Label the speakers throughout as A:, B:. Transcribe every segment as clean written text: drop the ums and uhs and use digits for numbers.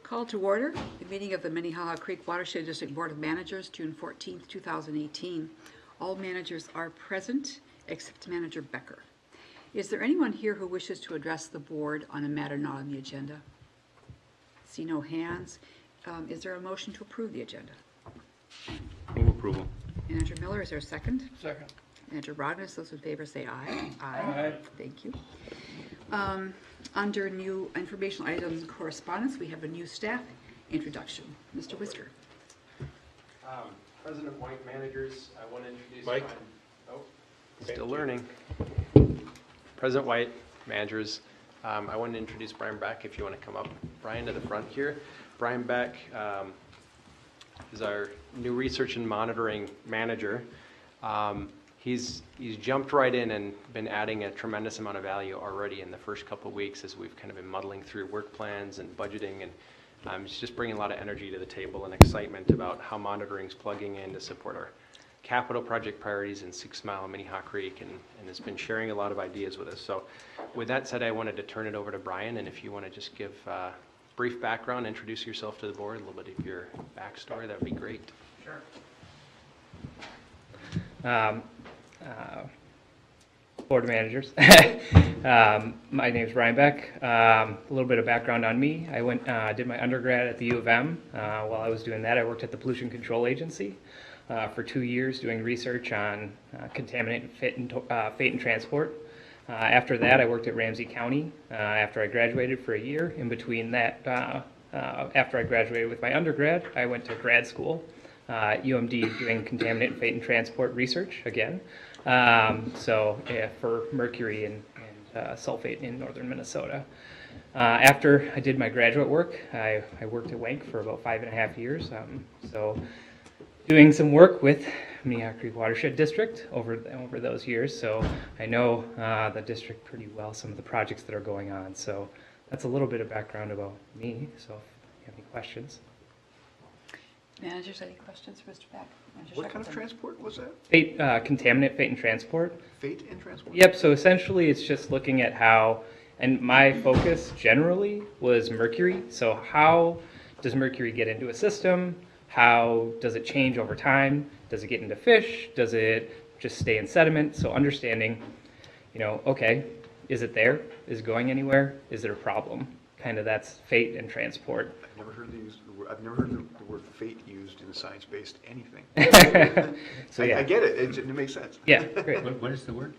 A: Call to order the meeting of the Minnehaha Creek Watershed District Board of Managers, June 14th, 2018. All managers are present except Manager Becker. Is there anyone here who wishes to address the board on a matter not on the agenda? See no hands. Is there a motion to approve the agenda?
B: Move approval.
A: Manager Miller, is there a second?
C: Second.
A: Manager Rodness, those in favor say aye.
C: Aye.
A: Thank you. Under new informational items and correspondence, we have a new staff introduction. Mr. Whisker.
D: President White, managers, I want to introduce
B: Mike.
D: Still learning. President White, managers, I want to introduce Brian Beck, if you want to come up, Brian, to the front here. Brian Beck is our new research and monitoring manager. He's jumped right in and been adding a tremendous amount of value already in the first couple of weeks as we've kind of been muddling through work plans and budgeting, and he's just bringing a lot of energy to the table and excitement about how monitoring's plugging in to support our capital project priorities in 6 Mile and Minnehaha Creek, and has been sharing a lot of ideas with us. So with that said, I wanted to turn it over to Brian, and if you want to just give a brief background, introduce yourself to the board, a little bit of your backstory, that would be great.
E: Sure. Board of Managers. My name is Brian Beck. A little bit of background on me. I did my undergrad at the U of M. While I was doing that, I worked at the Pollution Control Agency for 2 years doing research on contaminant fate and transport. After that, I worked at Ramsey County after I graduated for a year. In between that, after I graduated with my undergrad, I went to grad school at UMD doing contaminant fate and transport research again. For mercury and sulfate in northern Minnesota. After I did my graduate work, I worked at WANC for about 5.5 years. Doing some work with Minnehaha Creek Watershed District over those years, so I know the district pretty well, some of the projects that are going on. So that's a little bit of background about me, so if you have any questions.
A: Managers, any questions for Mr. Beck?
C: What kind of transport was that?
E: Contaminant fate and transport.
C: Fate and transport?
E: Yep, so essentially it's just looking at how, and my focus generally was mercury. So how does mercury get into a system? How does it change over time? Does it get into fish? Does it just stay in sediment? So understanding, okay, is it there? Is it going anywhere? Is there a problem? Kind of that's fate and transport.
C: I've never heard the word fate used in a science-based anything.
E: So yeah.
C: I get it. It makes sense.
E: Yeah, great.
B: What is the word?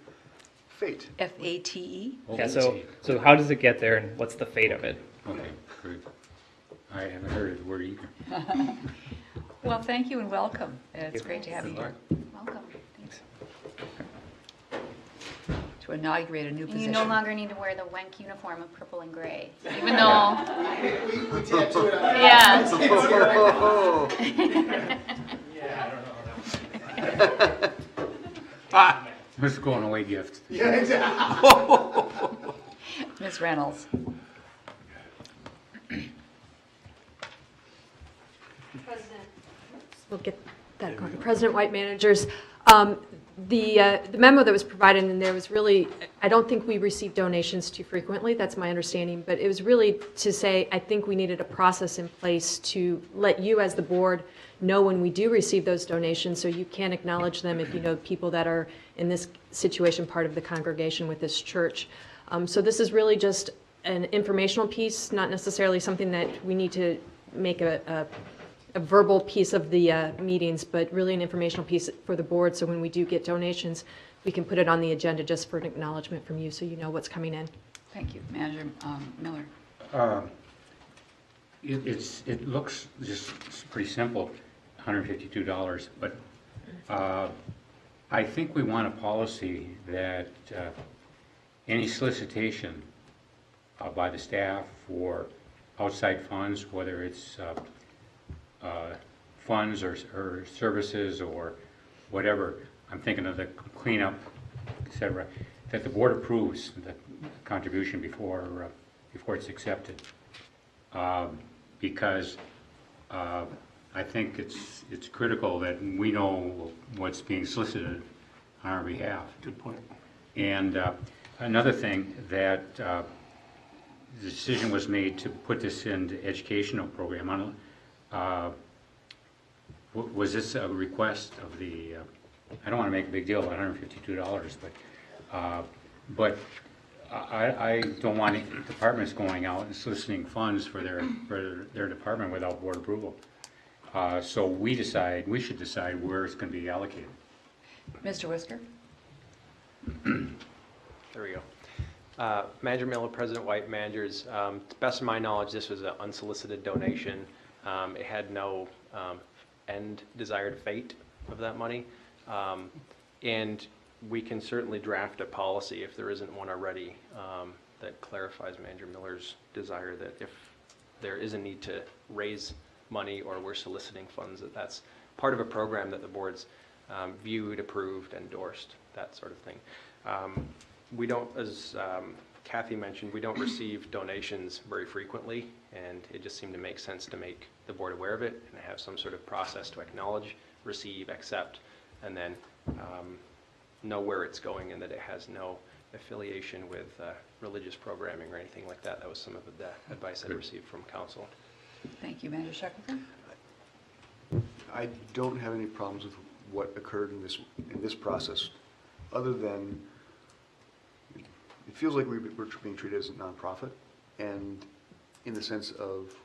C: Fate.
A: F-A-T-E?
E: Yeah, so how does it get there and what's the fate of it?
B: Okay, great. I haven't heard the word either.
A: Well, thank you and welcome. It's great to have you
B: Good
A: here.
B: luck.
A: Welcome. Thanks. To inaugurate a new position.
F: You no longer need to wear the WENC uniform of purple and gray, even though.
C: We tattoo it on.
F: Yeah.
B: Yeah, I don't know. This is going away gift.
C: Yeah, exactly.
A: Ms. Reynolds.
G: We'll get that going. President White, managers. The memo that was provided in there was really, I don't think we receive donations too frequently, that's my understanding, but it was really to say, I think we needed a process in place to let you as the board know when we do receive those donations, so you can acknowledge them if you know people that are in this situation, part of the congregation with this church. So this is really just an informational piece, not necessarily something that we need to make a verbal piece of the meetings, but really an informational piece for the board, so when we do get donations, we can put it on the agenda just for an acknowledgement from you so you know what's coming in.
A: Thank you. Manager Miller.
B: It looks just pretty simple, $152, but I think we want a policy that any solicitation by the staff for outside funds, whether it's funds or services or whatever, I'm thinking of the cleanup, etc., that the board approves the contribution before it's accepted, because I think it's critical that we know what's being solicited on our behalf.
C: Good point.
B: And another thing that the decision was made to put this into educational program. Was this a request of the, I don't want to make a big deal about $152, but I don't want departments going out and soliciting funds for their department without board approval. So we should decide where it's going to be allocated.
A: Mr. Whisker?
D: There we go. Manager Miller, President White, managers, to the best of my knowledge, this was an unsolicited donation. It had no end desired fate of that money. And we can certainly draft a policy if there isn't one already that clarifies Manager Miller's desire that if there is a need to raise money or we're soliciting funds, that's part of a program that the board's viewed, approved, endorsed, that sort of thing. We don't, as Kathy mentioned, we don't receive donations very frequently, and it just seemed to make sense to make the board aware of it and have some sort of process to acknowledge, receive, accept, and then know where it's going and that it has no affiliation with religious programming or anything like that. That was some of the advice I received from council.
A: Thank you, Manager Shackleton.
C: I don't have any problems with what occurred in this process, other than it feels like we're being treated as a nonprofit, and in the sense of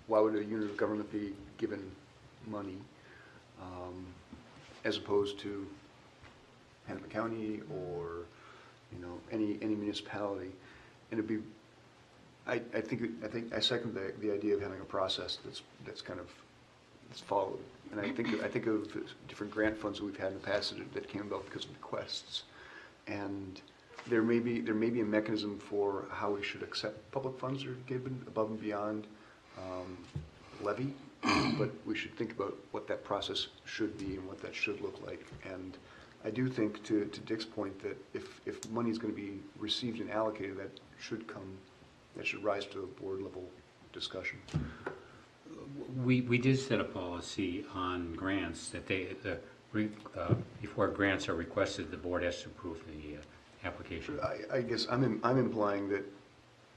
C: why would a unit of government be given money as opposed to Hennepin County or any municipality, and it'd be. I think I second the idea of having a process that's kind of followed, and I think of different grant funds that we've had in the past that came about because of requests, and there may be a mechanism for how we should accept public funds that are given above and beyond levy, but we should think about what that process should be and what that should look like. And I do think, to Dick's point, that if money is going to be received and allocated, that should rise to a board level discussion.
B: We did set a policy on grants that before grants are requested, the board has to approve the application.
C: I guess I'm implying that,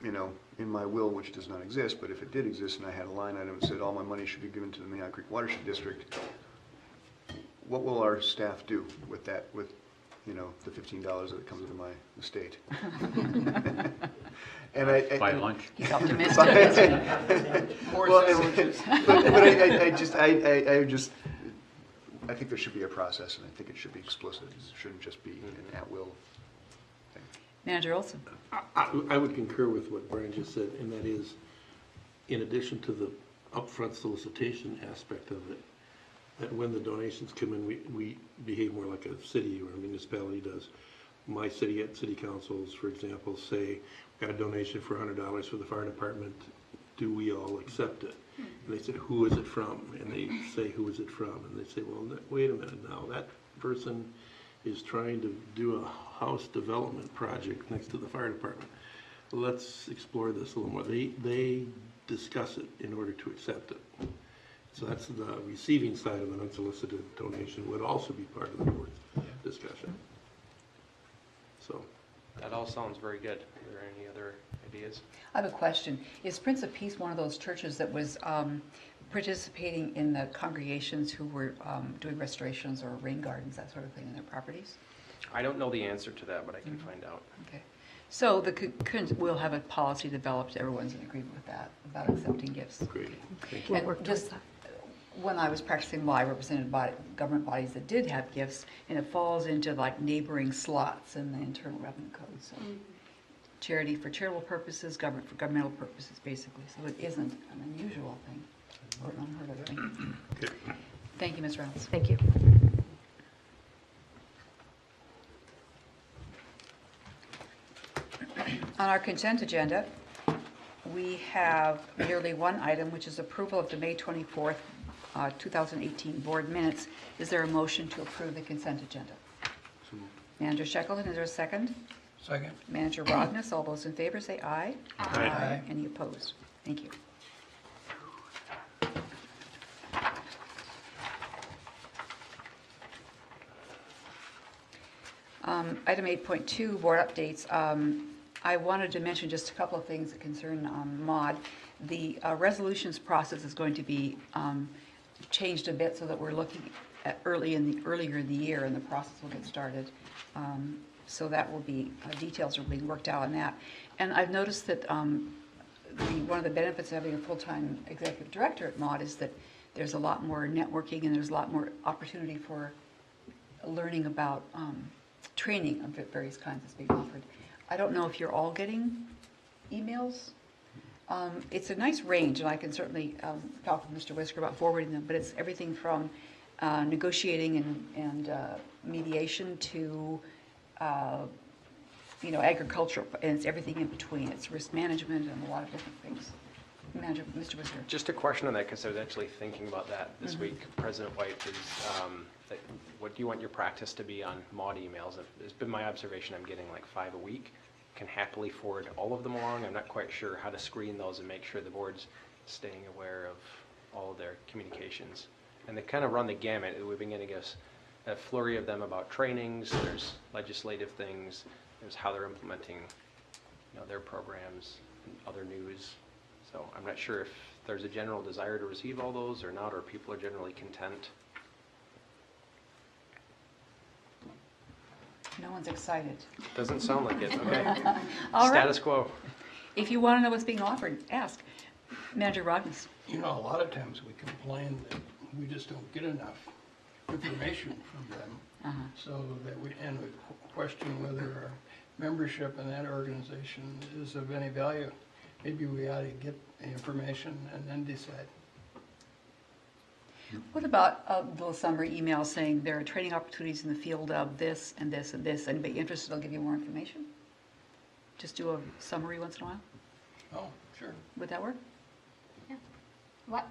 C: in my will, which does not exist, but if it did exist and I had a line item that said all my money should be given to the Minnehaha Creek Watershed District, what will our staff do with that, with, the $15 that comes into my estate? And
B: Buy lunch.
A: He's optimistic, isn't he?
C: Well, I think there should be a process, and I think it should be explicit. It shouldn't just be an at-will thing.
A: Manager Olson?
H: I would concur with what Brian just said, and that is, in addition to the upfront solicitation aspect of it, that when the donations come in, we behave more like a city or a municipality does. My city councils, for example, say, got a donation for $100 for the fire department, do we all accept it? And they say, who is it from? And they say, who is it from? And they say, well, wait a minute now, that person is trying to do a house development project next to the fire department. Let's explore this a little more. They discuss it in order to accept it. So that's the receiving side of an unsolicited donation would also be part of the board's discussion. So
D: That all sounds very good. Are there any other ideas?
A: I have a question. Is Prince of Peace one of those churches that was participating in the congregations who were doing restorations or rain gardens, that sort of thing, in their properties?
D: I don't know the answer to that, but I can find out.
A: Okay. So we'll have a policy developed, everyone's in agreement with that, about accepting gifts.
H: great. Thank you.
G: We'll work towards
A: Just
G: that.
A: when I was practicing law, I represented government bodies that did have gifts, and it falls into like neighboring slots in the Internal Revenue Code. So charity for charitable purposes, government for governmental purposes, basically. So it isn't an unusual thing or an unheard of thing.
H: Okay.
A: Thank you, Ms. Reynolds.
G: Thank you.
A: On our consent agenda, we have merely one item, which is approval of the May 24th, 2018 board minutes. Is there a motion to approve the consent agenda? Manager Shackleton, is there a second?
I: Second.
A: Manager Rognus, all those in favor say aye.
H: Aye.
A: Any opposed? Thank you. Item 8.2, board updates. I wanted to mention just a couple of things that concern MAUD. The resolutions process is going to be changed a bit so that we're looking at earlier in the year, and the process will get started. So that will be, details are being worked out on that. And I've noticed that one of the benefits of having a full-time executive director at MAUD is that there's a lot more networking and there's a lot more opportunity for learning about training of various kinds that's being offered. I don't know if you're all getting emails. It's a nice range, and I can certainly talk with Mr. Whisker about forwarding them, but it's everything from negotiating and mediation to agriculture, and it's everything in between. It's risk management and a lot of different things. Mr. Whisker.
D: Just a question on that, because I was actually thinking about that this week. President White is, what do you want your practice to be on MAUD emails? It's been my observation I'm getting like 5 a week. Can happily forward all of them along. I'm not quite sure how to screen those and make sure the board's staying aware of all of their communications. And they kind of run the gamut. We've been getting a flurry of them about trainings, there's legislative things, there's how they're implementing their programs, and other news. So I'm not sure if there's a general desire to receive all those or not, or people are generally content.
A: No one's excited.
D: Doesn't sound like it, okay.
A: All right.
D: Status quo.
A: If you want to know what's being offered, ask. Manager Robbins.
I: A lot of times we complain that we just don't get enough information from them. So that we question whether our membership in that organization is of any value. Maybe we ought to get the information and then decide.
A: What about a little summary email saying there are training opportunities in the field of this and this and this? Anybody interested, I'll give you more information? Just do a summary once in a while?
I: Oh, sure.
A: Would that work?
F: Yeah. What,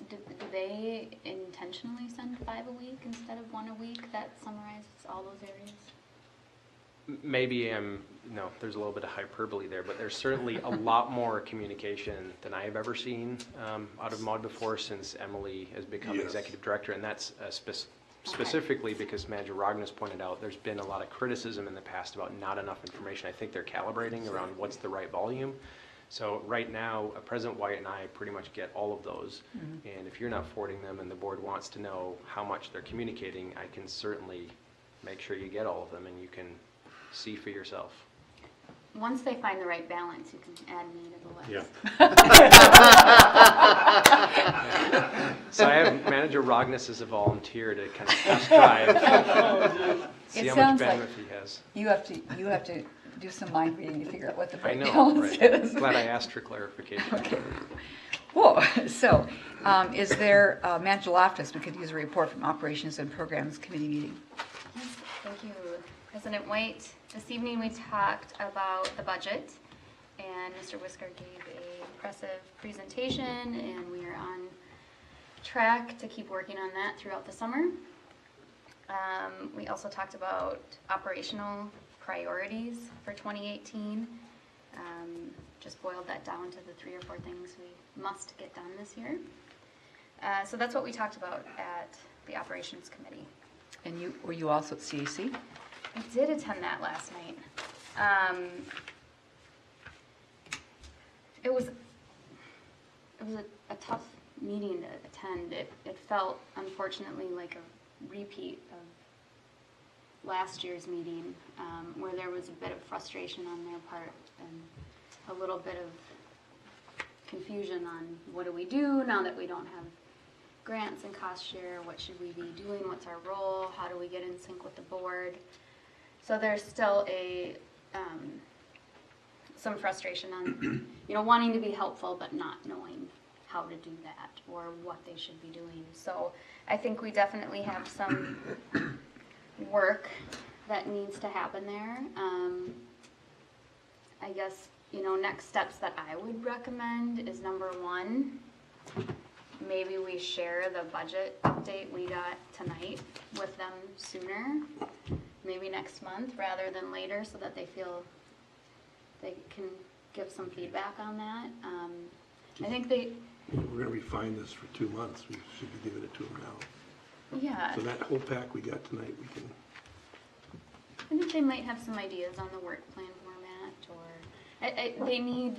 F: do they intentionally send 5 a week instead of 1 a week that summarizes all those areas?
D: Maybe there's a little bit of hyperbole there, but there's certainly a lot more communication than I have ever seen out of MAUD before since Emily has become executive director, and that's specifically because Manager Rognes pointed out there's been a lot of criticism in the past about not enough information. I think they're calibrating around what's the right volume. So right now, President White and I pretty much get all of those, and if you're not forwarding them and the board wants to know how much they're communicating, I can certainly make sure you get all of them and you can see for yourself.
F: Once they find the right balance, you can add me to the list.
B: Yeah.
D: So I have Manager Rognes as a volunteer to kind of test drive, see how much bandwidth he has.
A: You have to do some mind reading to figure out what the
D: I
A: right
D: know,
A: balance
D: right?
A: is.
D: Glad I asked for clarification.
A: Okay. Whoa. So, is there, Manager Loftus, we could use a report from Operations and Programs Committee meeting.
F: Yes, thank you, President White. This evening we talked about the budget, and Mr. Whisker gave an impressive presentation, and we are on track to keep working on that throughout the summer. We also talked about operational priorities for 2018. Just boiled that down to the 3 or 4 things we must get done this year. So that's what we talked about at the Operations Committee.
A: And were you also at CAC?
F: I did attend that last night. It was a tough meeting to attend. It felt, unfortunately, like a repeat of last year's meeting, where there was a bit of frustration on their part and a little bit of confusion on what do we do now that we don't have grants and cost share, what should we be doing, what's our role, how do we get in sync with the board. So there's still some frustration on wanting to be helpful but not knowing how to do that or what they should be doing. So I think we definitely have some work that needs to happen there. I guess next steps that I would recommend is number 1, maybe we share the budget update we got tonight with them sooner, maybe next month rather than later, so that they feel they can give some feedback on that. I think
H: We're going to refine this for 2 months. We should be giving it to them now.
F: Yeah.
H: So that whole pack we got tonight, we can.
F: I think they might have some ideas on the work plan format or They need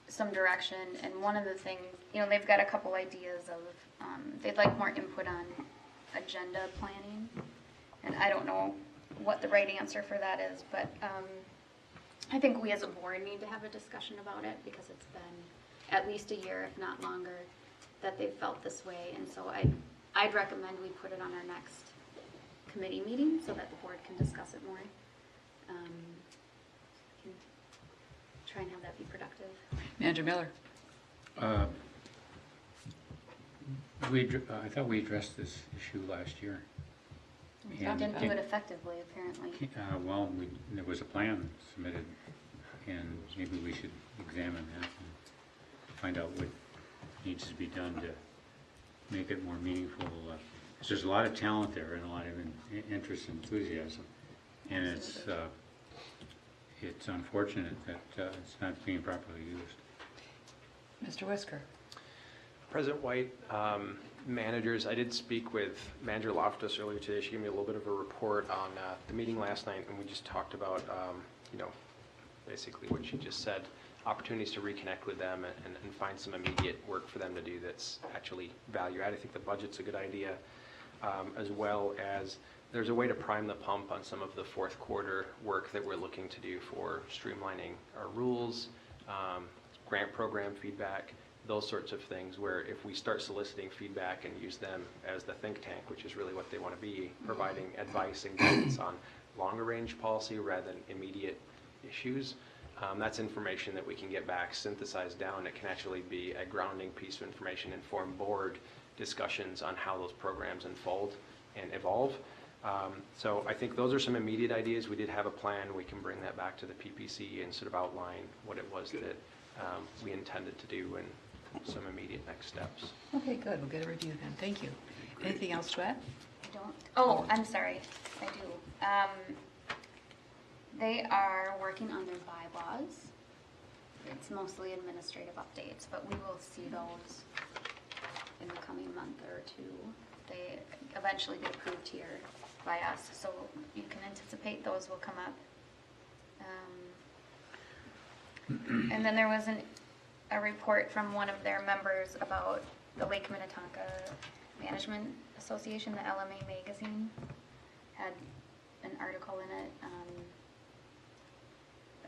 F: some direction, and one of the things, you know, they've got a couple ideas of, they'd like more input on agenda planning, and I don't know what the right answer for that is, but I think we as a board need to have a discussion about it, because it's been at least a year, if not longer, that they've felt this way, and so I'd recommend we put it on our next committee meeting so that the board can discuss it more. Can try and have that be productive.
A: Manager Miller?
B: I thought we addressed this issue last year.
F: We didn't do it effectively, apparently.
B: Well, there was a plan submitted, and maybe we should examine that and find out what needs to be done to make it more meaningful. 'Cause there's a lot of talent there and a lot of interest and enthusiasm, and it's unfortunate that it's not being properly used.
A: Mr. Whisker?
D: President White, managers, I did speak with Manager Loftus earlier today. She gave me a little bit of a report on the meeting last night, and we just talked about, you know, basically what she just said, opportunities to reconnect with them and find some immediate work for them to do that's actually value add. I think the budget's a good idea, as well as there's a way to prime the pump on some of the fourth quarter work that we're looking to do for streamlining our rules, grant program feedback, those sorts of things, where if we start soliciting feedback and use them as the think tank, which is really what they want to be, providing advice and guidance on longer range policy rather than immediate issues, that's information that we can get back, synthesized down. It can actually be a grounding piece of information, inform board discussions on how those programs unfold and evolve. So I think those are some immediate ideas. We did have a plan. We can bring that back to the PPC and sort of outline what it was that we intended to do and some immediate next steps.
A: Okay, good. We'll get a review then. Thank you. Anything else to add?
F: I don't, oh, I'm sorry, I do. They are working on their bylaws. It's mostly administrative updates, but we will see those in the coming month or two. They eventually get approved here by us, so you can anticipate those will come up. And then there was a report from one of their members about the Lake Minnetonka Management Association, the LMA magazine, had an article in it.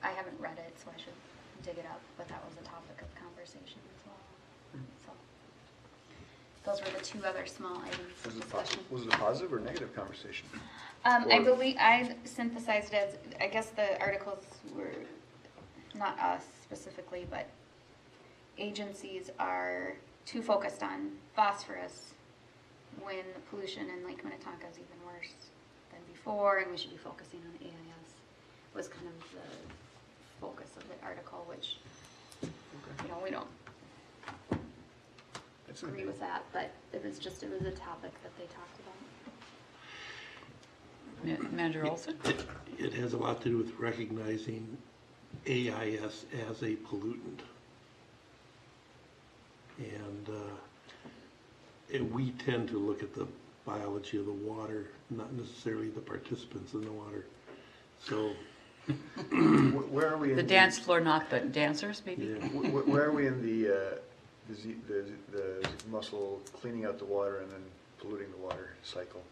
F: I haven't read it, so I should dig it up, but that was a topic of conversation as well. So those were the two other small items of discussion.
C: Was it a positive or negative conversation?
F: I believe I synthesized it as, I guess the articles were, not us specifically, but agencies are too focused on phosphorus when the pollution in Lake Minnetonka is even worse than before, and we should be focusing on AIS, was kind of the focus of the article, which, you know, we don't agree with that, but it was a topic that they talked about.
A: Manager Olson?
H: It has a lot to do with recognizing AIS as a pollutant. And we tend to look at the biology of the water, not necessarily the participants in the water. So
C: Where are we in
A: The dance floor, not the dancers, maybe?
H: yeah,
C: Where are we in the muscle cleaning out the water and then polluting the water cycle?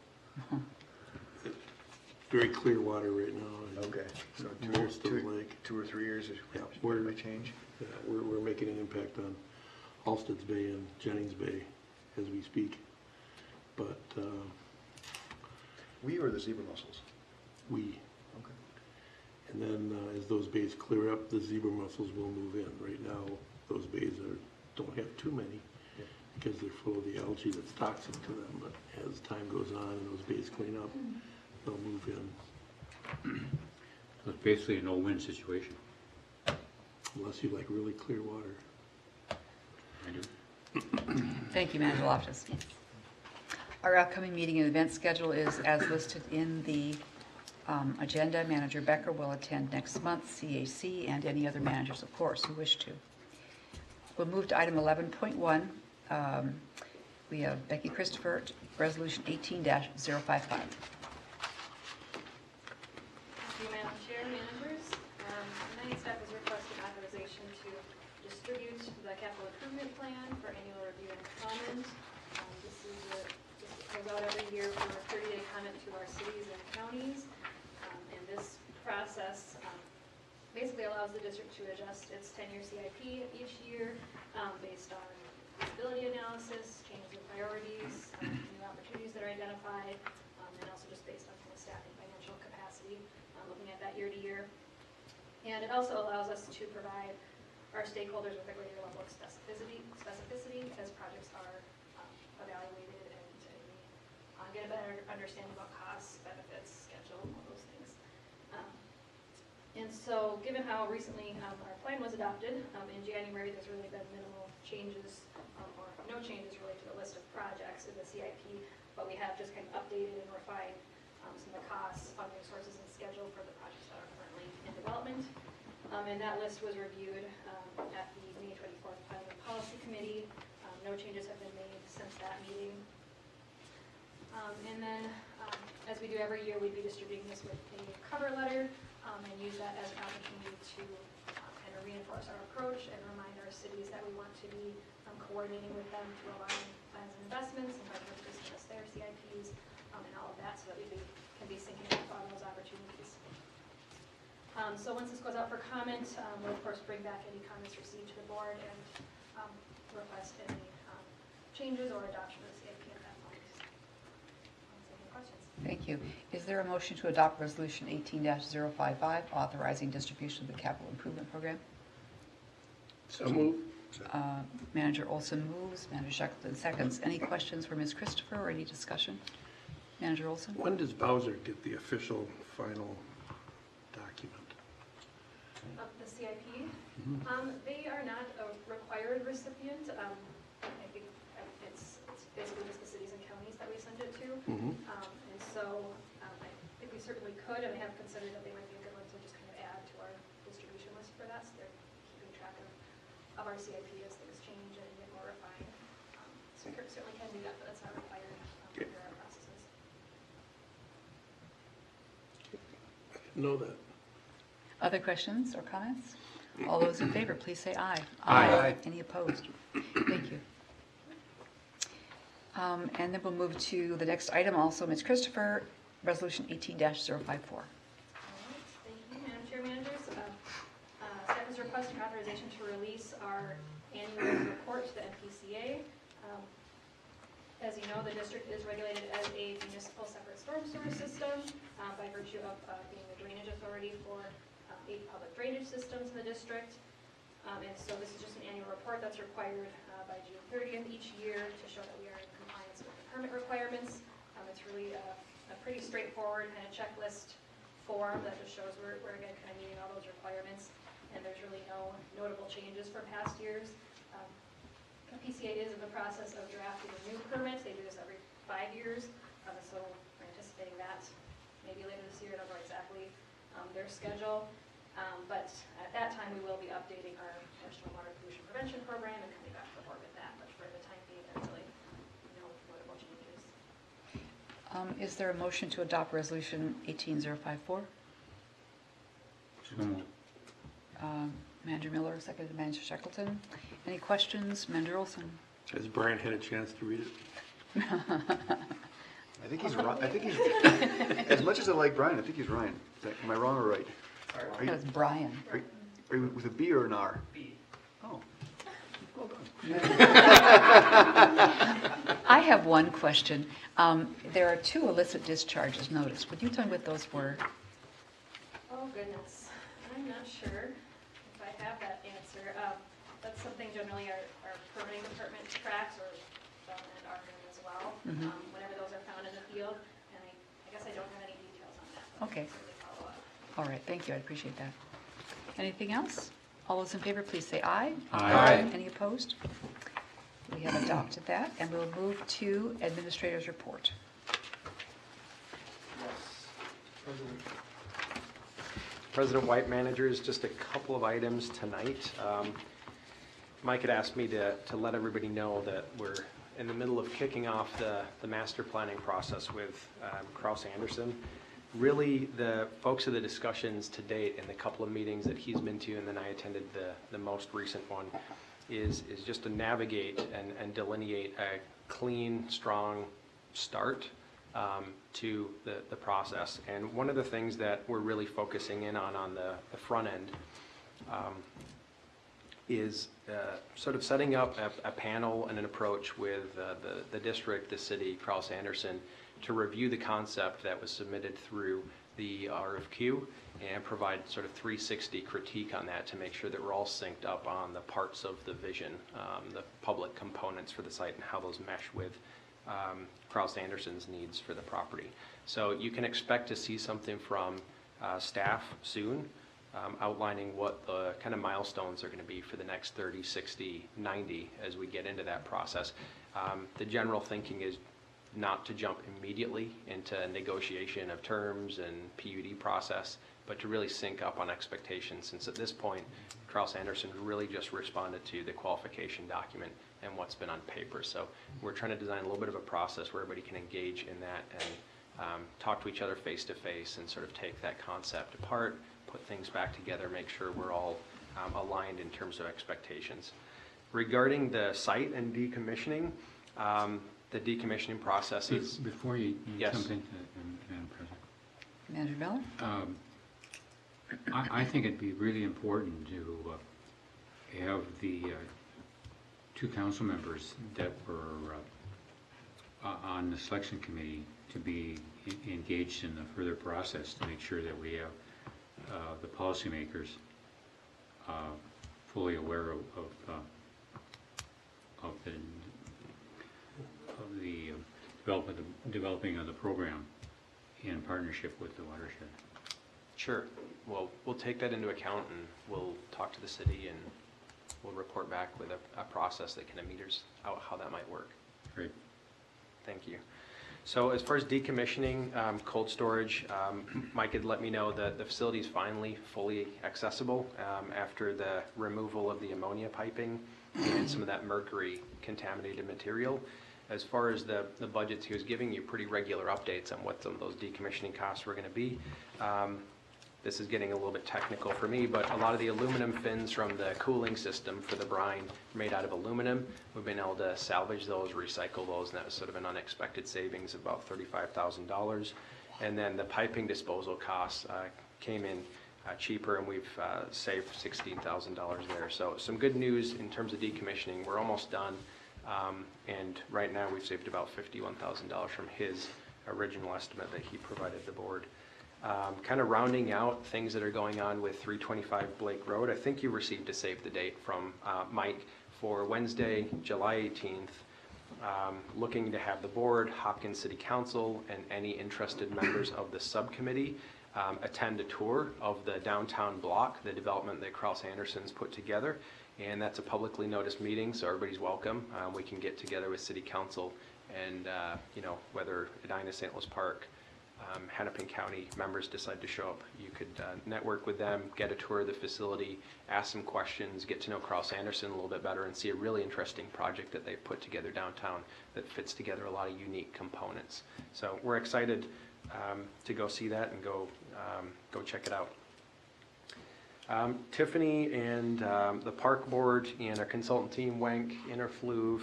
H: very clear water right now. and
C: Okay, so
H: Most of the lake.
C: 2 or 3 years is
H: Yeah,
C: where it may change?
H: Yeah, we're making an impact on Halstead's Bay and Jennings Bay as we speak. But
C: We or the zebra mussels?
H: we,
C: Okay.
H: and then as those bays clear up, the zebra mussels will move in. Right now, those bays don't have too many
C: Yeah.
H: because they're full of the algae that's toxic to them. But as time goes on and those bays clean up, they'll move in.
B: So it's basically a no-win situation.
H: Unless you like really clear water.
B: I do.
A: Thank you, Manager Loftus. Our upcoming meeting and event schedule is as listed in the agenda. Manager Becker will attend next month, CAC, and any other managers, of course, who wish to. We'll move to item 11.1. We have Becky Christopher, Resolution 18-055.
J: Thank you, Madam Chair, managers. year for a 30-day comment to our cities and counties. And this process basically allows the district to adjust its 10-year CIP each year based on feasibility analysis, changes in priorities, new opportunities that are identified, and also just based on kind of staff and financial capacity, looking at that year to year. And it also allows us to provide our stakeholders with a greater level of specificity as projects are evaluated and we get a better understanding about costs, benefits, schedule, all those things. And so given how recently our plan was adopted, in January there's really been minimal changes or no changes really to the list of projects in the CIP, but we have just kind of updated and refined some of the costs, funding sources, and schedule for the projects that are currently in development. And that list was reviewed at the May 24th Planning and Policy Committee. No changes have been made since that meeting. And then, as we do every year, we'd be distributing this with a cover letter and use that as an opportunity to kind of reinforce our approach and remind our cities that we want to be coordinating with them to align plans and investments and by purchasing us their CIPs and all of that so that we can be syncing up on those opportunities. So once this goes out for comment, we'll of course bring back any comments received to the board and request any changes or adoption of the CIP at that point. Any questions?
A: Thank you. Is there a motion to adopt Resolution 18-055, authorizing distribution of the capital improvement program?
H: So move.
A: Manager Olson moves, Manager Shackleton seconds. Any questions for Ms. Christopher or any discussion? Manager Olson?
H: When does Bowser get the official final document?
J: The CIP, they are not a required recipient. I think it's basically just the cities and counties that we send it to. And so I think we certainly could, and I have considered that they might be a good one to just kind of add to our distribution list for that. So they're keeping track of our CIP as things change and get more refined. So it certainly can do that, but that's not required under our processes.
H: Know that.
A: Other questions or comments? All those in favor, please say aye.
B: Aye.
A: Any opposed? Thank you. And then we'll move to the next item, also Ms. Christopher, Resolution 18-054.
J: All right, thank you, Madam Chair, Managers. Staff is requesting authorization to release our annual report to the MPCA. As you know, the district is regulated as a municipal separate storm sewer system by virtue of being the drainage authority for 8 public drainage systems in the district. And so this is just an annual report that's required by June 30th each year to show that we are in compliance with the permit requirements. It's really a pretty straightforward kind of checklist form that just shows we're again kind of meeting all those requirements, and there's really no notable changes from past years. The PCA is in the process of drafting a new permit. They do this every 5 years, so we're anticipating that maybe later this year. I don't know exactly their schedule, but at that time we will be updating our stormwater pollution prevention program and coming back to the board with that. But for the time being, there's really no notable changes.
A: Is there a motion to adopt Resolution 18-054?
B: So moved.
A: Manager Miller, seconded Manager Shackleton. Any questions? Manager Olson?
H: Has Brian had a chance to read it?
C: I think he's right. I think he's, as much as I like Brian, I think he's Ryan. Am I wrong or right? Are you,
A: That's Brian.
C: are you with a B or an R?
E: B.
C: Oh, well done.
A: I have one question. There are 2 illicit discharges noticed. Would you tell me what those were?
J: Oh goodness, I'm not sure if I have that answer. That's something generally our permitting department tracks, or and our as well. Whenever those are found in the field, and I guess I don't have any details on that. But
A: Okay.
J: I can certainly follow up.
A: All right, thank you. I appreciate that. Anything else? All those in favor, please say aye.
B: Aye.
A: Any opposed? We have adopted that, and we'll move to Administrator's Report.
D: President White, Managers, just a couple of items tonight. Mike had asked me to let everybody know that we're in the middle of kicking off the master planning process with Kraus Anderson. Really, the folks of the discussions to date in the couple of meetings that he's been to, and then I attended the most recent one, is just to navigate and delineate a clean, strong start to the process. And one of the things that we're really focusing in on the front end is sort of setting up a panel and an approach with the district, the city, Krause-Anderson, to review the concept that was submitted through the RFQ and provide sort of 360 critique on that to make sure that we're all synced up on the parts of the vision, the public components for the site and how those mesh with Krause-Anderson's needs for the property. So you can expect to see something from staff soon, outlining what the kind of milestones are going to be for the next 30, 60, 90 as we get into that process. The general thinking is not to jump immediately into negotiation of terms and PUD process, but to really sync up on expectations, since at this point, Krause-Anderson really just responded to the qualification document and what's been on paper. So we're trying to design a little bit of a process where everybody can engage in that and talk to each other face to face and sort of take that concept apart, put things back together, make sure we're all aligned in terms of expectations. Regarding the site and decommissioning, the decommissioning process is...
B: Before you
D: Yes.
B: jump into Madam President,
A: Manager Miller?
B: I think it'd be really important to have the two council members that were on the selection committee to be engaged in the further process to make sure that we have the policymakers fully aware of the developing of the program in partnership with the Watershed.
D: Sure. Well, we'll take that into account and we'll talk to the city and we'll report back with a process that kind of meters out how that might work.
B: Great.
D: Thank you. So as far as decommissioning, cold storage, Mike had let me know that the facility is finally fully accessible after the removal of the ammonia piping and some of that mercury contaminated material. As far as the budgets, he was giving you pretty regular updates on what some of those decommissioning costs were going to be. This is getting a little bit technical for me, but a lot of the aluminum fins from the cooling system for the brine are made out of aluminum. We've been able to salvage those, recycle those, and that was sort of an unexpected savings of about $35,000. And then the piping disposal costs came in cheaper, and we've saved $16,000 there. So some good news in terms of decommissioning. We're almost done, and right now we've saved about $51,000 from his original estimate that he provided the board. Kind of rounding out things that are going on with 325 Blake Road, I think you received a save the date from Mike for Wednesday, July 18th. Looking to have the board, Hopkins City Council, and any interested members of the subcommittee attend a tour of the downtown block, the development that Krause-Anderson's put together. And that's a publicly noticed meeting, so everybody's welcome. We can get together with City Council and, whether Edina, St. Louis Park, Hennepin County members decide to show up, you could network with them, get a tour of the facility, ask some questions, get to know Krause-Anderson a little bit better, and see a really interesting project that they've put together downtown that fits together a lot of unique components. So we're excited to go see that and go check it out. Tiffany and the park board and our consultant team, Wenk, Interfluve,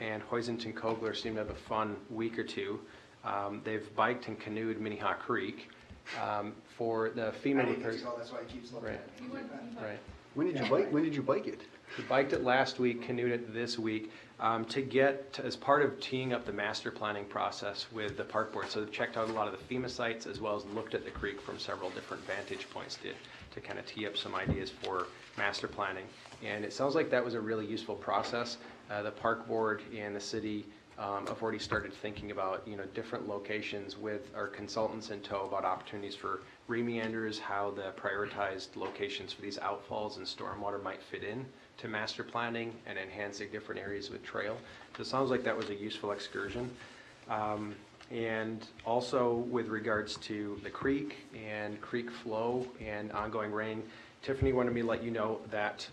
D: and Hoysinton Kogler seem to have a fun week or two. They've biked and canoed Minnehaha Creek for the FEMA repairs.
C: That's why he keeps looking
D: Right.
C: at me.
D: Right.
C: When did you bike? When did you bike it?
D: We biked it last week, canoed it this week, as part of teeing up the master planning process with the park board. So they've checked out a lot of the FEMA sites as well as looked at the creek from several different vantage points to kind of tee up some ideas for master planning. And it sounds like that was a really useful process. The park board and the city I've already started thinking about different locations with our consultants in tow about opportunities for remeanders, how the prioritized locations for these outfalls and stormwater might fit in to master planning and enhancing different areas with trail. So it sounds like that was a useful excursion. And also with regards to the creek and creek flow and ongoing rain, Tiffany wanted me to let you know that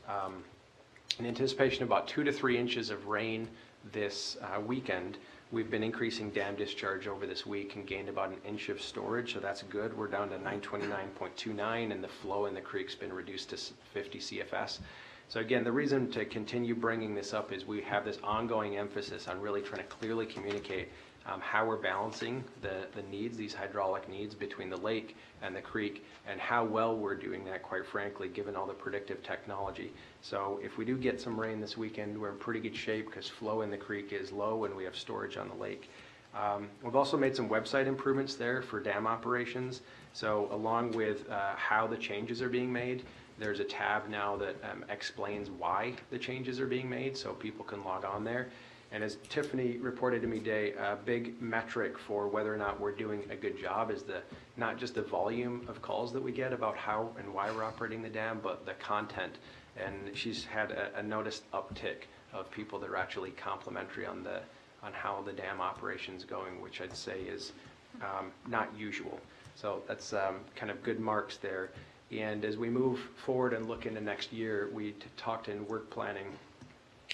D: in anticipation of about 2 to 3 inches of rain this weekend, we've been increasing dam discharge over this week and gained about 1 inch of storage, so that's good. We're down to 929.29, and the flow in the creek's been reduced to 50 CFS. So again, the reason to continue bringing this up is we have this ongoing emphasis on really trying to clearly communicate how we're balancing the needs, these hydraulic needs between the lake and the creek, and how well we're doing that, quite frankly, given all the predictive technology. So if we do get some rain this weekend, we're in pretty good shape because flow in the creek is low and we have storage on the lake. We've also made some website improvements there for dam operations. So along with how the changes are being made, there's a tab now that explains why the changes are being made, so people can log on there. And as Tiffany reported to me today, a big metric for whether or not we're doing a good job is not just the volume of calls that we get about how and why we're operating the dam, but the content. And she's had a noticed uptick of people that are actually complimentary on how the dam operation's going, which I'd say is not usual. So that's kind of good marks there. And as we move forward and look into next year, we talked in work planning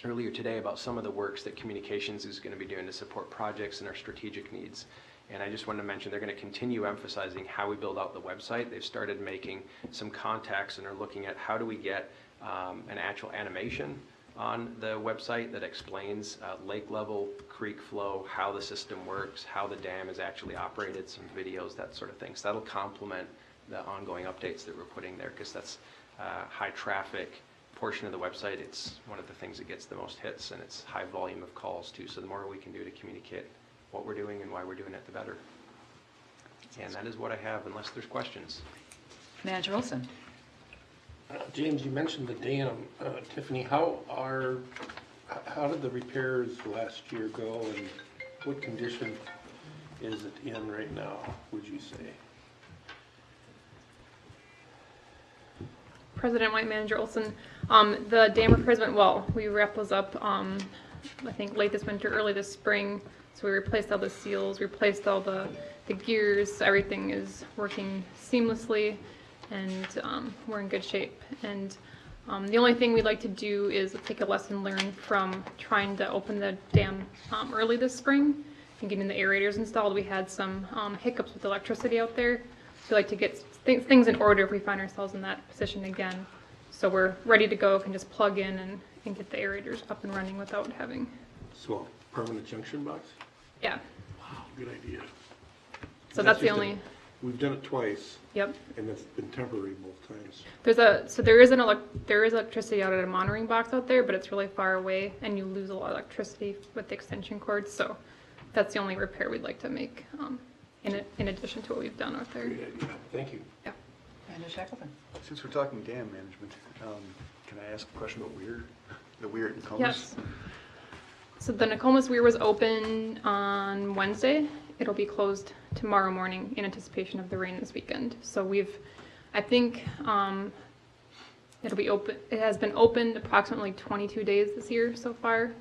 D: earlier today about some of the works that communications is going to be doing to support projects and our strategic needs. And I just wanted to mention they're going to continue emphasizing how we build out the website. They've started making some contacts and are looking at how do we get an actual animation on the website that explains lake level, creek flow, how the system works, how the dam is actually operated, some videos, that sort of thing. So that'll complement the ongoing updates that we're putting there, because that's high traffic portion of the website. It's one of the things that gets the most hits, and it's high volume of calls too. So the more we can do to communicate what we're doing and why we're doing it, the better. And that is what I have, unless there's questions.
A: Manager Olson.
H: James, you mentioned the dam. Tiffany, how did the repairs last year go, and what condition is it in right now, would you say?
K: President White, Manager Olson. The dam repairs went well. We wrapped those up, I think, late this winter, early this spring. So we replaced all the seals, replaced all the gears. Everything is working seamlessly, and we're in good shape. And the only thing we'd like to do is take a lesson learned from trying to open the dam early this spring and getting the aerators installed. We had some hiccups with electricity out there. We like to get things in order if we find ourselves in that position again. So we're ready to go, can just plug in and get the aerators up and running without having.
H: So a permanent junction box?
K: Yeah.
H: Wow, good idea.
K: So that's the only.
H: We've done it twice.
K: Yep.
H: And it's been temporary both times.
K: There is electricity out at a monitoring box out there, but it's really far away, and you lose a lot of electricity with the extension cords. So that's the only repair we'd like to make, in addition to what we've done out there.
H: Great idea. Thank you.
K: Yeah.
A: Manager Shackleton.
C: Since we're talking dam management, can I ask a question about weir? The weir at Nokomis?
K: Yes. So the Nokomis Weir was open on Wednesday. It'll be closed tomorrow morning in anticipation of the rain this weekend. So I think it'll be open. It has been opened approximately 22 days this year so far,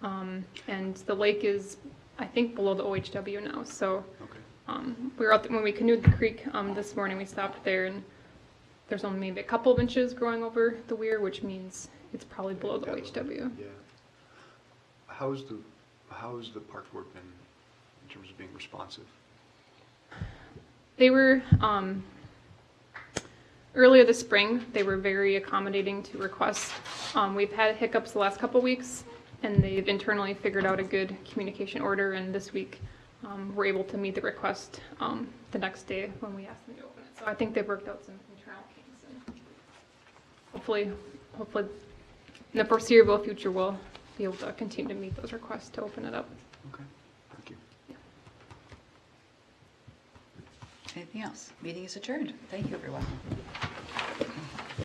K: and the lake is, I think, below the OHW now. So we were out when we canoed the creek this morning. We stopped there, and there's only maybe a couple of inches growing over the weir, which means it's probably below the OHW.
C: Yeah. How's the park board been in terms of being responsive?
K: They were, earlier this spring, they were very accommodating to requests. We've had hiccups the last couple weeks, and they've internally figured out a good communication order, and this week we're able to meet the request the next day when we asked them to open it. So I think they've worked out some internal kinks, and hopefully in the foreseeable future we'll be able to continue to meet those requests to open it up.
C: Okay, thank you.
A: Anything else? Meeting is adjourned. Thank you, everyone.